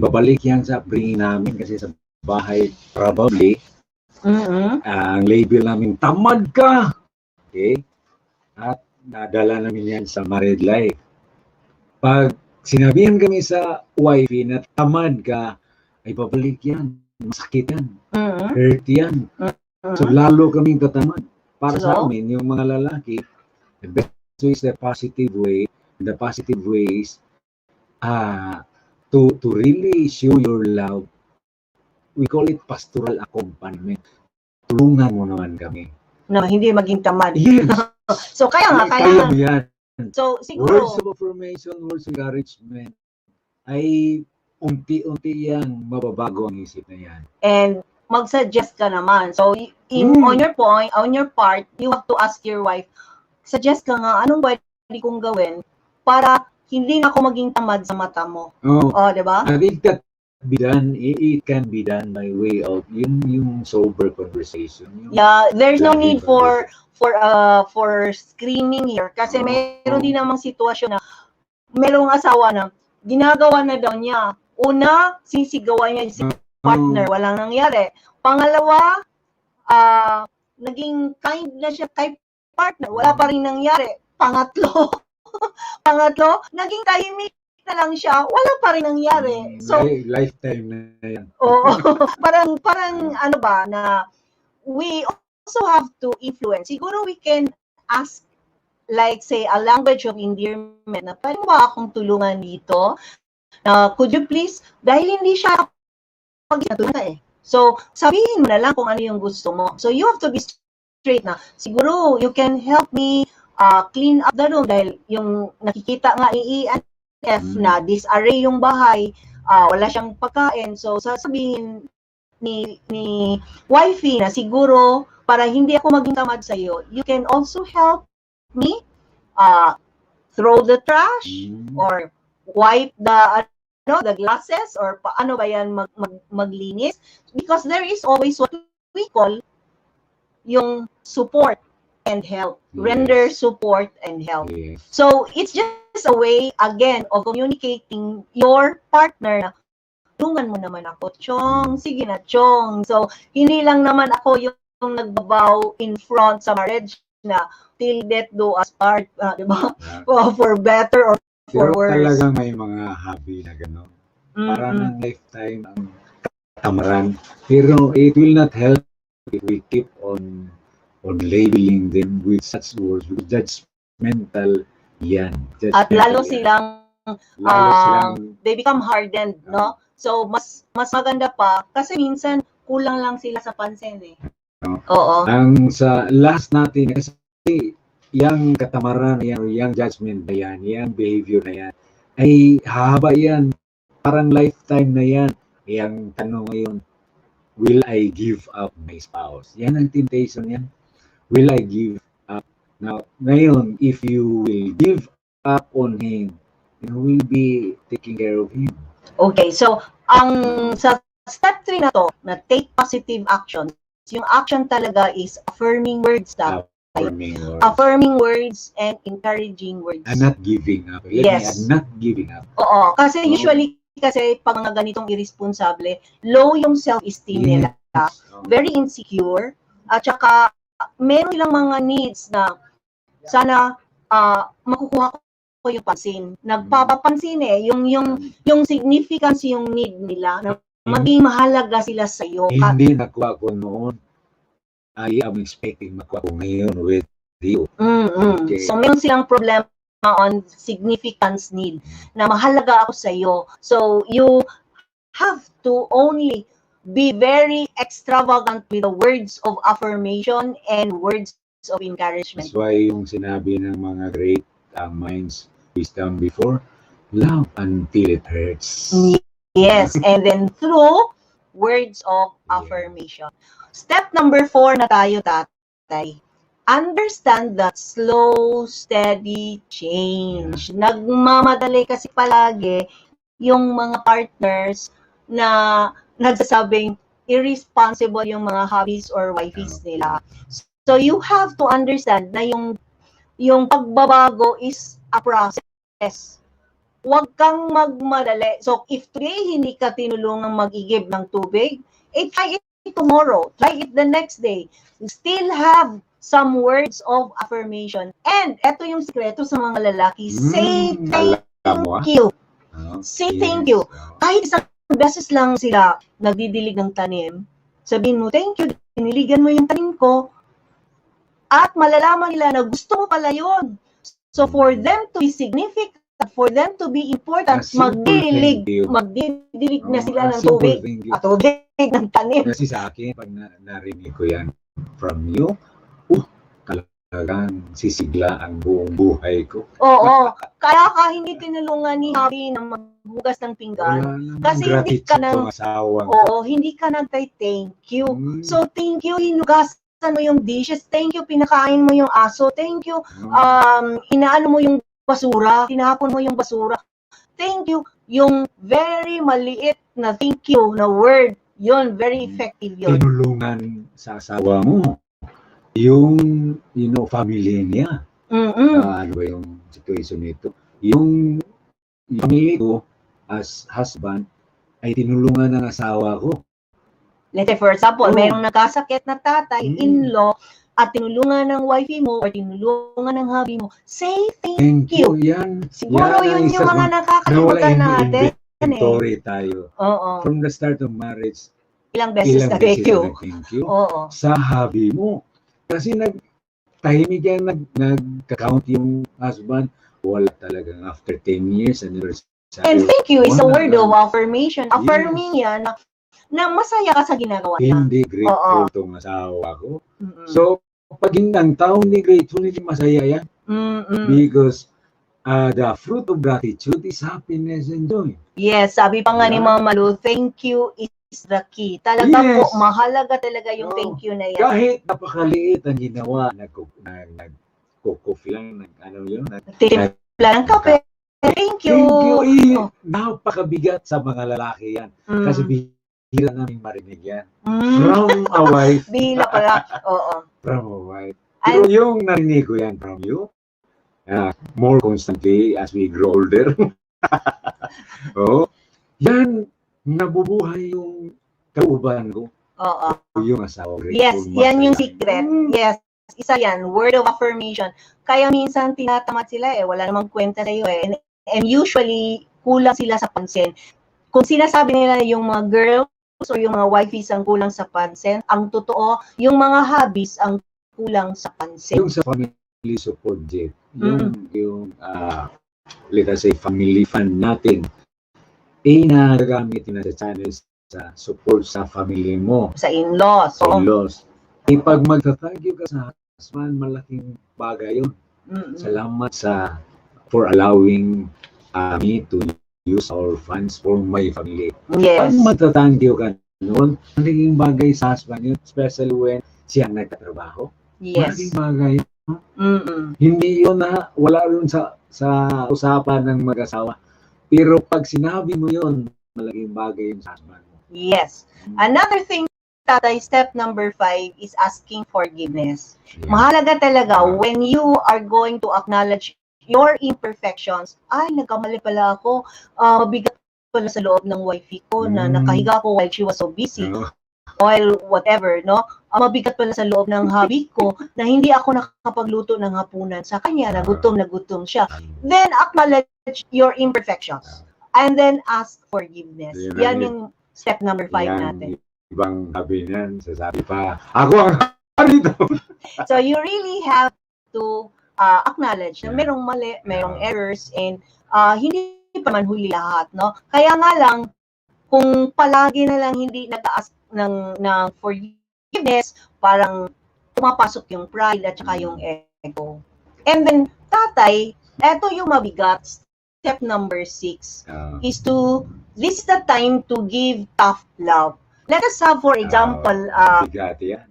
babalik yan sa upbringing namin kasi sa bahay probably ang label namin, tamad ka! Okay? At nadala namin yan sa married life. Pag sinabihan kami sa wifey na tamad ka, ay babalik yan. Masakit yan. Hurt yan. So lalo kaming tatamad. Para sa amin, yung mga lalaki, the best way is the positive way. The positive way is to really show your love we call it pastoral accompaniment. Tulungan mo naman kami. Na hindi maging tamad. Yes. So, kaya Kaya mo yan. So, siguro, Words of affirmation, words of encouragement, ay unti-unti yan, mababago ang isip na yan. And mag-suggest ka naman. So, on your point, on your part, you have to ask your wife, suggest ka nga, anong pwede kong gawin para hindi na ako maging tamad sa mata mo. Diba? And it can be done by way of yung sober conversation. There's no need for screaming here kasi mayroon din namang sitwasyon na mayroong asawa na ginagawa na daw niya. Una, sisigawan niya si partner, walang nangyari. Pangalawa, naging kind na siya kay partner, wala pa rin nangyari. Pangatlo, naging tahimik na lang siya, wala pa rin nangyari. So, lifetime na yan. parang ano ba, na we also have to influence. Siguro we can ask, like say, a language of endearment na pwede ba akong tulungan dito? Could you please, dahil hindi siya pag-natulungan So, sabihin mo na lang kung ano yung gusto mo. So, you have to be straight na. Siguro, you can help me clean up the room dahil yung nakikita nga na disarray yung bahay, wala siyang pagkain. So, sasabihin ni wifey na siguro, para hindi ako maging tamad sa'yo, you can also help me throw the trash or wipe the glasses or paano ba yan maglinis. Because there is always what we call yung support and help. Render support and help. So, it's just a way, again, of communicating your partner na, tulungan mo naman ako, Chong. Sige na, Chong. So, hindi lang naman ako yung nagbabaw in front sa marriage na till death do us part, diba? For better or for worse. Pero talaga may mga hobby na gano'n. Para ng lifetime ang katamaran. Pero it will not help if we keep on labeling them with such words, with judgmental yan. At lalo silang they become hardened, no? So, mas maganda pa, kasi minsan kulang lang sila sa pansin Oo. Ang sa last natin, kasi yung katamaran, yung judgment na yan, yung behavior na yan, ay haba yan. Parang lifetime na yan. Yung tanong ngayon, will I give up my spouse? Yan ang temptation yan. Will I give up? Now, ngayon, if you will give up on him, you will be taking care of him. Okay, so, sa step 3 na to, na take positive action, yung action talaga is affirming words. Affirming words and encouraging words. I'm not giving up. I'm not giving up. Oo, kasi usually, pag mga ganitong irresponsible, low yung self-esteem nila. Very insecure. At saka, meron silang mga needs na sana makukuha ko yung pansin. Nagpapapansin yung significance yung need nila na maging mahalaga sila sa iyo. Hindi nakuha ko noon. I am expecting makuha ko ngayon with you. Okay. So, meron silang problema on significance need na mahalaga ako sa iyo. So, you have to only be very extravagant with the words of affirmation and words of encouragement. That's why yung sinabi ng mga great minds, wisdom before, love until it hurts. Yes, and then through words of affirmation. Step number 4 na tayo, tatay. Understand that slow, steady change. Nagmamadali kasi palagi yung mga partners na nagsasabing irresponsible yung mga hobbies or wifeys nila. So you have to understand na yung pagbabago is a process. Huwag kang magmadali. So if today hindi ka tinulungang mag-igib ng tubig, try it tomorrow. Try it the next day. You still have some words of affirmation. And eto yung sikreto sa mga lalaki. Say thank you. Say thank you. Kahit isang beses lang sila nagdidilig ng tanim, sabihin mo, thank you, diniligan mo yung tanim ko. At malalaman nila na gusto mo pala yun. So for them to be significant for them to be important, magdidilig na sila ng tubig, tubig ng tanim. Kasi sa akin, pag narinig ko yan from you, talagang sisigla ang buong buhay ko. Oo. Kaya ka hindi tinulungan ni Javi na maghugas ng pinggan. Kasi hindi ka hindi ka nagtay-thank you. So, thank you, hinugasan mo yung dishes. Thank you, pinakain mo yung aso. Thank you, inaano mo yung basura. Tinapon mo yung basura. Thank you, yung very maliit na thank you na word. Yun, very effective yun. Tinulungan sa asawa mo yung, family niya. Ano ba yung situation nito? Yung family ko as husband ay tinulungan ng asawa ko. Let's say, for example, mayroong nagkasakit na tatay, in-law, at tinulungan ng wifey mo or tinulungan ng hubby mo, say thank you. Yan. Siguro yun yung mga nakakalimutan natin. Inventory tayo. From the start of marriage, ilang beses na thank you. Sa hubby mo. Kasi tahimik yan, nag-count yung husband, wala talagang after 10 years anniversary. And thank you is a word of affirmation. Affirming yan na masaya ka sa ginagawa niya. Hindi grateful tong asawa ko. So, pag ang tao hindi grateful, hindi masaya yan. Because the fruit of gratitude is happiness and joy. Yes, sabi pa nga ni Mama Lu, thank you is the key. Talaga po, mahalaga talaga yung thank you na yan. Kahit napakaliit ang ginawa, nagkukof lang, nagtimpla ng kape. Thank you. Napakabigat sa mga lalaki yan. Kasi bihira namin marinig yan. From a wife. Bihira pala. From a wife. Pero yung narinig ko yan from you, more constantly as we grow older. Yan, nabubuhay yung kauban ko. Yung asawa. Yes, yan yung secret. Yes, isa yan, word of affirmation. Kaya minsan tinatamad sila wala namang kwenta sa'yo And usually, kulang sila sa pansin. Kung sinasabi nila yung mga girls or yung mga wifeys ang kulang sa pansin, ang totoo, yung mga hobbies ang kulang sa pansin. Yung sa family support, Jeff, yung let us say, family fund natin, nagagamit na sa channels sa support sa family mo. Sa in-laws. Pag magta-thank you ka sa husband, malaking bagay yun. Salamat for allowing me to use our funds for my family. Yes. Pag magta-thank you ka noon, malaking bagay sa husband yun, especially when siya nagtatrabaho. Yes. Malaking bagay yun. Hindi yun wala yun sa usapan ng mag-asawa. Pero pag sinabi mo yun, malaking bagay yung sa husband mo. Yes. Another thing, Tatay, step number 5 is asking forgiveness. Mahalaga talaga when you are going to acknowledge your imperfections. Nagkamali pala ako. Mabigat pala sa loob ng wifey ko na nakahiga ko while she was so busy. While whatever, no? Mabigat pala sa loob ng hubby ko na hindi ako nakakapagluto ng hapunan sa kanya, na gutom siya. Then acknowledge your imperfections. And then ask forgiveness. Yan yung step number 5 natin. Ibang sabi niyan, sasabi pa, ako ang harito. So you really have to acknowledge na merong mali, merong errors, and hindi pa man huli lahat, no? Kaya nga lang, kung palagi na lang hindi nag-ask ng forgiveness, parang pumapasok yung pride at saka yung ego. And then, Tatay, eto yung mabigat. Step number 6 is this is the time to give tough love. Let us have, for example,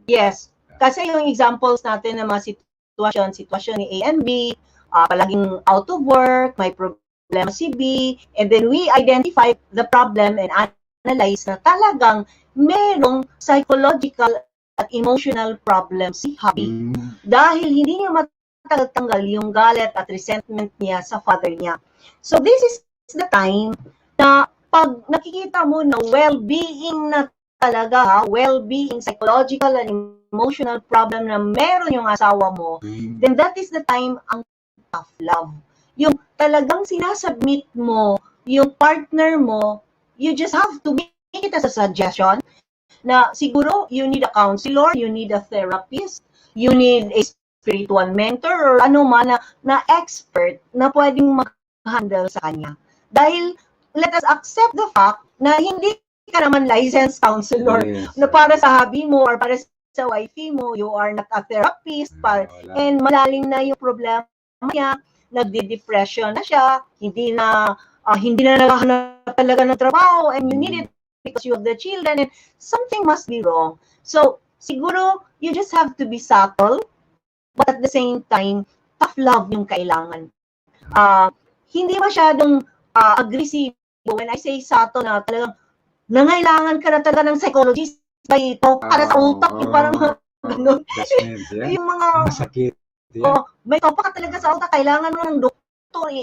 yes, kasi yung examples natin ng mga sitwasyon ni A and B, palaging out of work, may problema si B, and then we identify the problem and analyze na talagang merong psychological at emotional problem si hubby dahil hindi niya matatanggal yung galit at resentment niya sa father niya. So this is the time na pag nakikita mo na well-being na talaga, well-being, psychological and emotional problem na meron yung asawa mo, then that is the time ang tough love. Yung talagang sinasubmit mo, yung partner mo, you just have to make it as a suggestion na siguro you need a counselor, you need a therapist, you need a spiritual mentor or ano man na expert na pwedeng handle sa kanya. Dahil, let us accept the fact na hindi ka naman licensed counselor Yes. na para sa hubby mo or para sa wifey mo, you are not a therapist, Wala. and malalim na yung problema niya, nagde-depression na siya, hindi na naghahanap talaga ng trabaho, and you need it because you have the children, and something must be wrong. So, siguro, you just have to be subtle, but at the same time, tough love yung kailangan. Hindi masyadong aggressive. When I say subtle na talagang nangailangan ka na talaga ng psychologist, by talk para sa utak, yung parang ganun. Yung mga masakit. May topa ka talaga sa utak, kailangan mo ng doktor,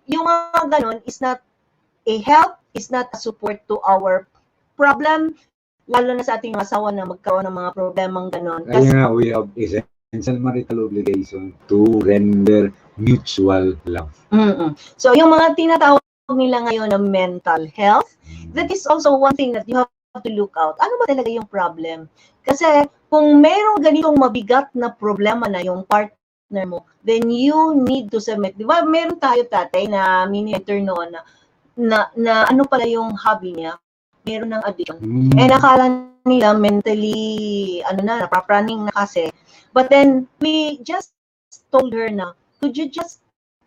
yung mga ganun is not a help, is not a support to our problem, lalo na sa ating asawa na magkaroon ng mga problemang ganun. Kaya nga, we have essential marital obligation to render mutual love. So, yung mga tinatawag nila ngayon na mental health, that is also one thing that you have to look out. Ano ba talaga yung problem? Kasi kung merong ganitong mabigat na problema na yung partner mo, then you need to submit. Di ba, meron tayo tatay na mini-enter noon na ano pala yung hobby niya? Meron ng addiction. And akala nila mentally, napapraning na kasi. But then, we just told her na, could you just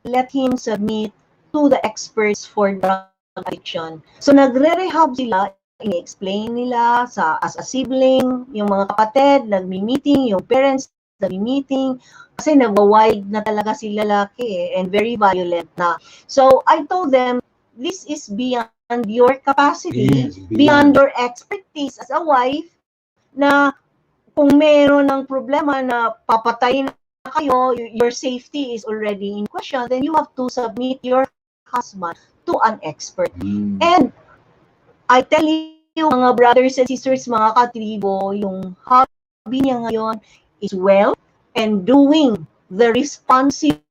let him submit to the experts for drug addiction? So, nagre-rehab sila, ini-explain nila as a sibling, yung mga kapatid, nagmi-meeting, yung parents, nagmi-meeting, kasi nagwa-wild na talaga sila lalaki and very violent na. So, I told them, this is beyond your capacity, beyond your expertise as a wife, na kung meron ng problema na papatayin na kayo, your safety is already in question, then you have to submit your husband to an expert. And I tell you, mga brothers and sisters, mga katribo, yung hobby niya ngayon is well and doing the responsible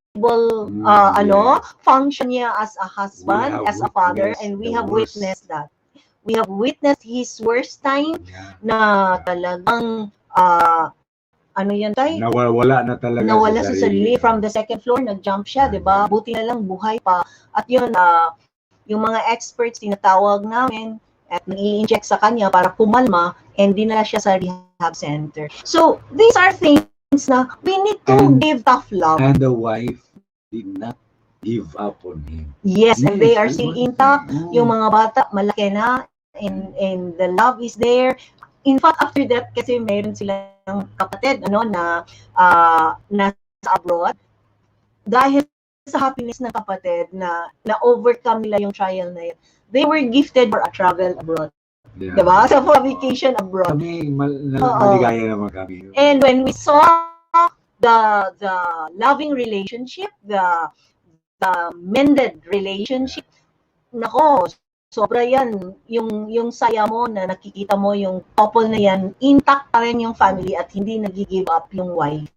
function niya as a husband, as a father, and we have witnessed that. We have witnessed his worst time na talagang nawala na talaga nawala sa sarili. From the second floor, nag-jump siya, di ba? Buti na lang buhay pa. At yun, yung mga experts tinatawag namin at nag-i-inject sa kanya para kumalma and dinala siya sa rehab center. So, these are things na we need to give tough love. And the wife did not give up on him. Yes, and they are still intact. Yung mga bata, malaki na, and the love is there. In fact, after that, kasi mayroon silang kapatid, na nasa abroad, dahil sa happiness ng kapatid na overcome nila yung trial na yun, they were gifted for a travel abroad. Yeah. Diba? So, for a vacation abroad. Kami, maligaya naman kami. And when we saw the loving relationship, the mended relationship, nako, sobra yan. Yung saya mo na nakikita mo yung couple na yan, intact pa rin yung family at hindi nag-give up yung wife.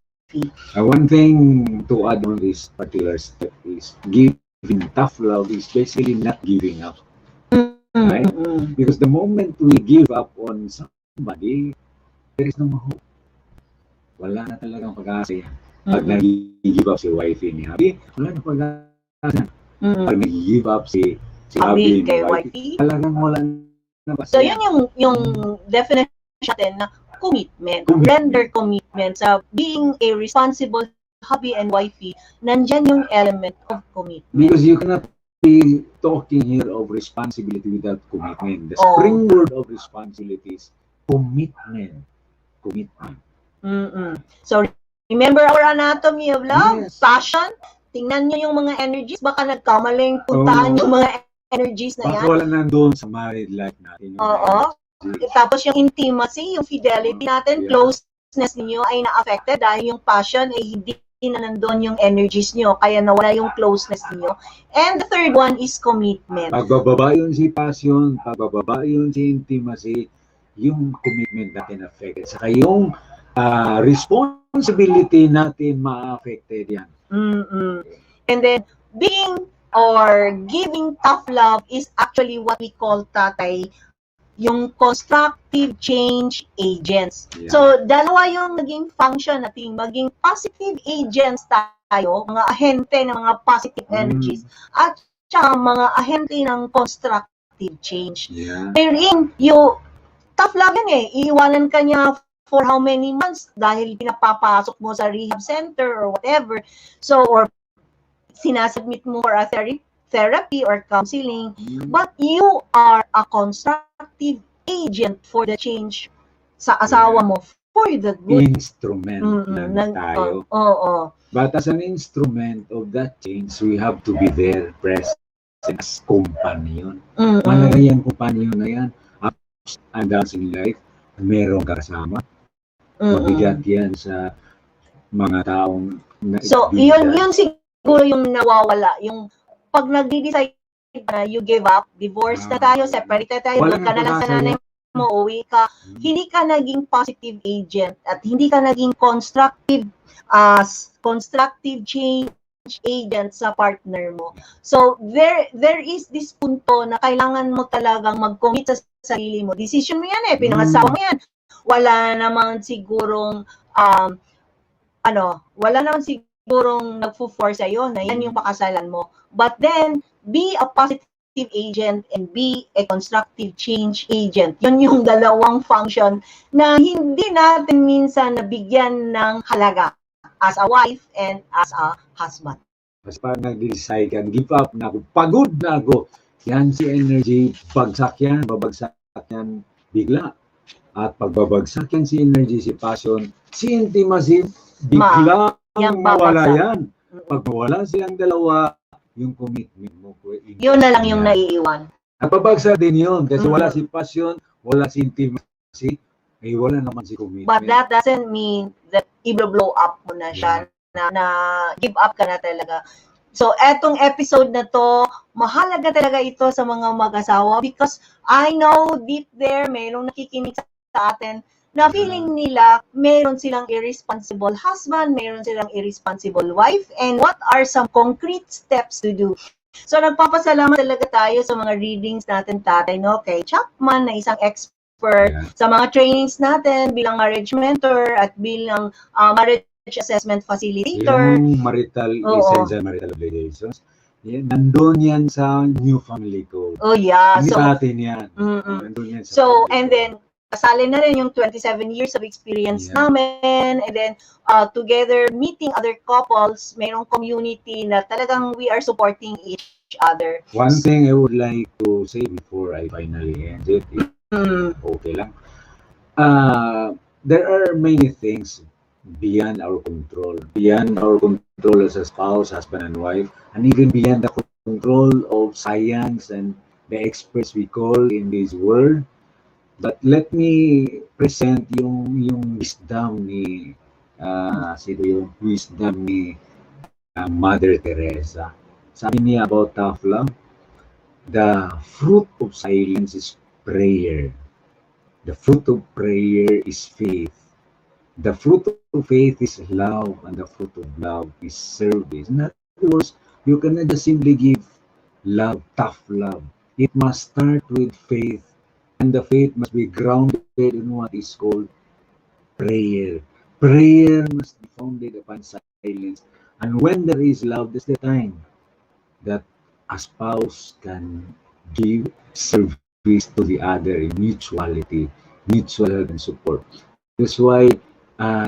One thing to add on this particular step is giving tough love is basically not giving up. Right? Because the moment we give up on somebody, there is no hope. Wala na talagang pag-asa. Pag nag-give up si wifey ni Habi, wala na pag-asa. Pag nag-give up si Habi kay wifey, talagang wala na pag-asa. So, yun yung definition natin na commitment. Render commitment. Sa being a responsible hubby and wifey, nandyan yung element of commitment. Because you cannot be talking here of responsibility without commitment. The springboard of responsibility is commitment. Commitment. So, remember our anatomy of love? Yes. Passion? Tingnan nyo yung mga energies. Baka nagkamaling puntaan yung mga energies na yan. Baka wala nandun sa married life natin. Tapos yung intimacy, yung fidelity natin, closeness niyo ay na-affected dahil yung passion ay hindi na nandun yung energies nyo, kaya nawala yung closeness niyo. And the third one is commitment. Pagbababa yun si passion, pagbababa yun si intimacy, yung commitment natin affected. Saka yung responsibility natin ma-affected yan. And then, being or giving tough love is actually what we call tatay, yung constructive change agents. Yeah. So, dalawa yung naging function natin, maging positive agents mga ahente ng mga positive energies at saka mga ahente ng constructive change. Yeah. Wherein, tough love yan eh. Iiwanan ka niya for how many months dahil pinapapasok mo sa rehab center or whatever. So, or sinasubmit mo for a therapy or counseling. But you are a constructive agent for the change sa asawa mo for the good. Instrument lang tayo. Oo. But as an instrument of that change, we have to be there, present as companion. Malaga yung companion na yan. Ups and downs in life, meron ka kasama. Mabigat yan sa mga taong So, yun siguro yung nawawala. Yung pag nag-decide na you give up, divorce na tayo, separate na tayo, doon ka na lang sa nanay mo, uwi ka, hindi ka naging positive agent at hindi ka naging constructive change agent sa partner mo. So there is this punto na kailangan mo talagang mag-commit sa sarili mo. Decision mo yan eh, pinangasawa mo yan. Wala naman sigurong nagfo-force sa'yo na yan yung pakasalan mo. But then, be a positive agent and be a constructive change agent. Yun yung dalawang function na hindi natin minsan nabigyan ng halaga as a wife and as a husband. Mas pag nag-decide ka, give up na ako, pagod na ako, yan si energy, babagsak yan bigla. At pagbabagsak yan si energy, si passion, si intimacy, bigla mawala yan. Pag mawala silang dalawa, yung commitment mo. Yun na lang yung naiiwan. Napabagsak din yun. Kasi wala si passion, wala si intimacy, wala naman si commitment. But that doesn't mean that i-blow up mo na siya, na give up ka na talaga. So, etong episode na to, mahalaga talaga ito sa mga mag-asawa because I know deep there, mayroong nakikinig sa atin na feeling nila meron silang irresponsible husband, meron silang irresponsible wife, and what are some concrete steps to do? So, nagpapasalamat talaga tayo sa mga readings natin, tatay, no? Kay Chapman, na isang expert sa mga trainings natin bilang marriage mentor at bilang marriage assessment facilitator. Yung marital essential marital obligations, nandun yan sa new family code. Oh, yeah. Hindi sa atin yan. Nandun yan sa and then, kasali na rin yung 27 years of experience namin, and then together meeting other couples, mayroong community na talagang we are supporting each other. One thing I would like to say before I finally end it, okay lang. There are many things beyond our control as a spouse, husband and wife, and even beyond the control of science and the experts we call in this world. But let me present yung wisdom ni Mother Teresa. Sabi niya about tough love, the fruit of silence is prayer. The fruit of prayer is faith. The fruit of faith is love, and the fruit of love is service. In other words, you cannot just simply give love, tough love. It must start with faith. And the faith must be grounded in what is called prayer. Prayer must be founded upon silence. And when there is love, that's the time that a spouse can give service to the other in mutuality, mutual help and support. That's why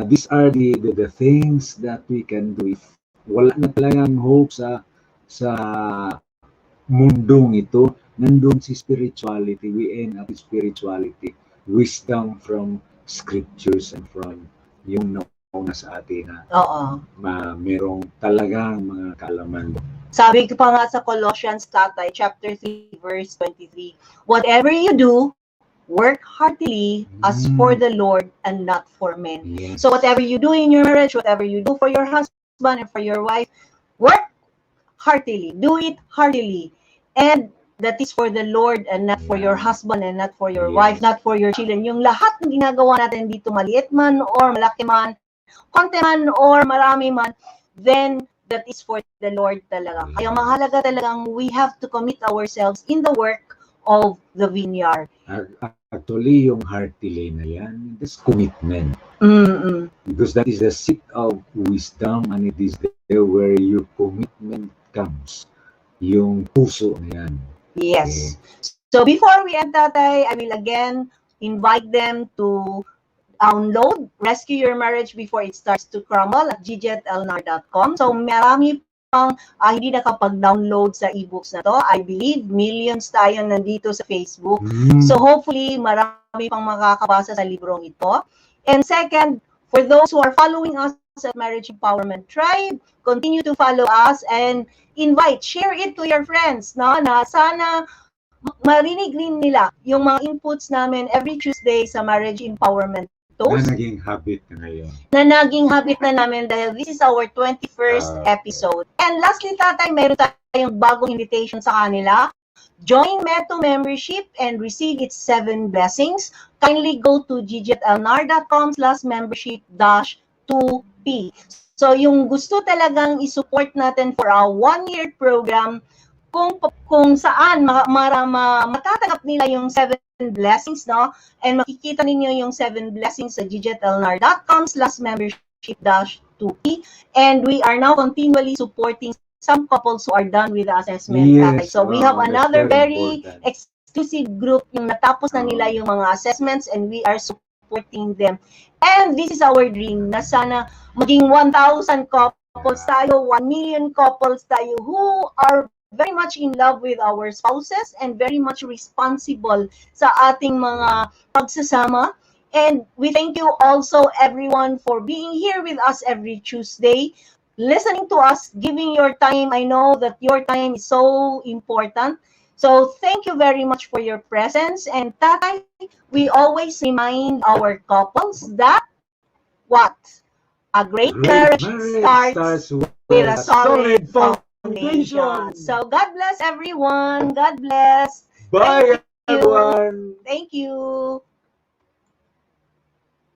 these are the things that we can do. If wala na talagang hope sa mundong ito, nandun si spirituality. We end up with spirituality, wisdom from scriptures and from yung nauna sa atin na merong talagang mga kaalaman. Sabi ko pa nga sa Colossians, tatay, chapter 3, verse 23, whatever you do, work heartily as for the Lord and not for men. Yes. So whatever you do in your marriage, whatever you do for your husband and for your wife, work heartily. Do it heartily. And that is for the Lord and not for your husband and not for your wife, not for your children. Yung lahat ng ginagawa natin dito, maliit man or malaki man, konti man or marami man, then that is for the Lord talaga. Kaya mahalaga talagang we have to commit ourselves in the work of the vineyard. Actually, yung heartily na yan, this commitment. Because that is the seat of wisdom and it is the where your commitment comes. Yung puso na yan. Yes. So before we end, Tatay, I will again invite them to download Rescue Your Marriage Before It Starts to Crumble at gjetelnar.com. So marami pang hindi nakapag-download sa ebooks na to. I believe millions tayo nandito sa Facebook. So hopefully marami pang makakabasa sa librong ito. And second, for those who are following us at Marriage Empowerment Tribe, continue to follow us and share it to your friends, no? Na sana marinig rin nila yung mga inputs namin every Tuesday sa Marriage Empowerment Toast. Na naging habit na ngayon. Na naging habit na namin dahil this is our 21st episode. And lastly, Tatay, meron tayong bagong invitation sa kanila. Join Meto membership and receive its 7 blessings. Kindly go to gjetelnar.com/membership-2P. So yung gusto talagang isupport natin for a 1-year program, kung saan matatanggap nila yung 7 blessings, no? And makikita ninyo yung 7 blessings sa gjetelnar.com/membership-2P. And we are now continually supporting some couples who are done with the assessment. Yes, so we have another very important. exclusive group yung natapos na nila yung mga assessments and we are supporting them. And this is our dream na sana maging 1,000 couples tayo, 1 million couples tayo who are very much in love with our spouses and very much responsible sa ating mga pagsasama. And we thank you also everyone for being here with us every Tuesday, listening to us, giving your time. I know that your time is so important. So thank you very much for your presence. And Tatay, we always remind our couples that what? A great marriage starts with a solid foundation. So God bless everyone. God bless. Bye, Thank you. everyone. Thank you.